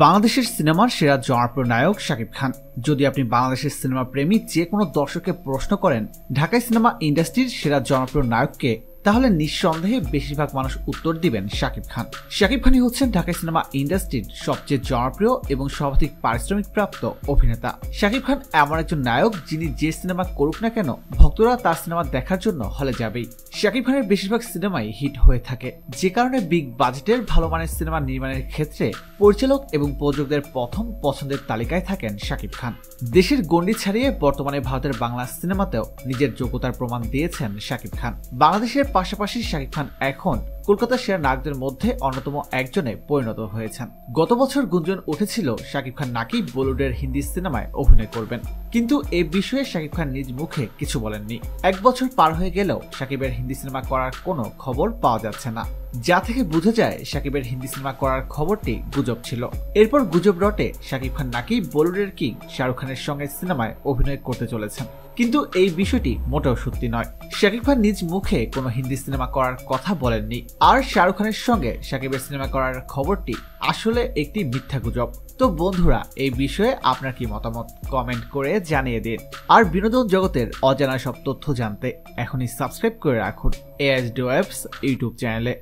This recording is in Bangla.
বাংলাদেশের সিনেমার সেরা জনপ্রিয় নায়ক শাকিব খান। যদি আপনি বাংলাদেশের সিনেমা প্রেমী যে কোনো দর্শককে প্রশ্ন করেন ঢাকায় সিনেমা ইন্ডাস্ট্রির সেরা জনপ্রিয় নায়ককে, তাহলে নিঃসন্দেহে বেশিরভাগ মানুষ উত্তর দিবেন শাকিব খান। শাকিব খানই হচ্ছেন ঢাকায় সিনেমা ইন্ডাস্ট্রির সবচেয়ে জনপ্রিয় এবং সর্বাধিক পারিশ্রমিক প্রাপ্ত অভিনেতা। শাকিব খান এমন একজন নায়ক যিনি যে সিনেমা করুক না কেন ভক্তরা তার সিনেমা দেখার জন্য হলে যাবেই। শাকিব খানের বেশিরভাগ সিনেমাই হিট হয়ে থাকে, যে কারণে বিগ বাজেটের ভালো মানের সিনেমা নির্মাণের ক্ষেত্রে পরিচালক এবং প্রযোজকদের প্রথম পছন্দের তালিকায় থাকেন শাকিব খান। দেশের গণ্ডি ছাড়িয়ে বর্তমানে ভারতের বাংলা সিনেমাতেও নিজের যোগ্যতার প্রমাণ দিয়েছেন শাকিব খান। বাংলাদেশের পাশাপাশি শাকিব খান এখন কলকাতার সেরা নায়কদের মধ্যে অন্যতম একজনে পরিণত হয়েছেন। গত বছর গুঞ্জন উঠেছিল শাকিব খান নাকি বলিউডের হিন্দি সিনেমায় অভিনয় করবেন, কিন্তু এ বিষয়ে শাকিব খান নিজ মুখে কিছু বলেননি। এক বছর পার হয়ে গেলেও শাকিবের হিন্দি সিনেমা করার কোনো খবর পাওয়া যাচ্ছে না, যা থেকে বোঝা যায় শাকিবের হিন্দি সিনেমা করার খবরটি গুজব ছিল। এরপর গুজব রটে শাকিব খান নাকি বলিউডের কিং শাহরুখ খানের সঙ্গে সিনেমায় অভিনয় করতে চলেছেন, কিন্তু এই বিষয়টি মোটেও সত্যি নয়। শাকিব খান নিজ মুখে কোনো হিন্দি সিনেমা করার কথা বলেননি, আর শাহরুখ খানের সঙ্গে শাকিবের সিনেমা করার খবরটি আসলে একটি মিথ্যা গুজব। তো বন্ধুরা, এই বিষয়ে আপনার কি মতামত কমেন্ট করে জানিয়ে দিন। আর বিনোদন জগতের অজানা সব তথ্য জানতে এখনই সাবস্ক্রাইব করে রাখুন ASD Webs ইউটিউব চ্যানেলে।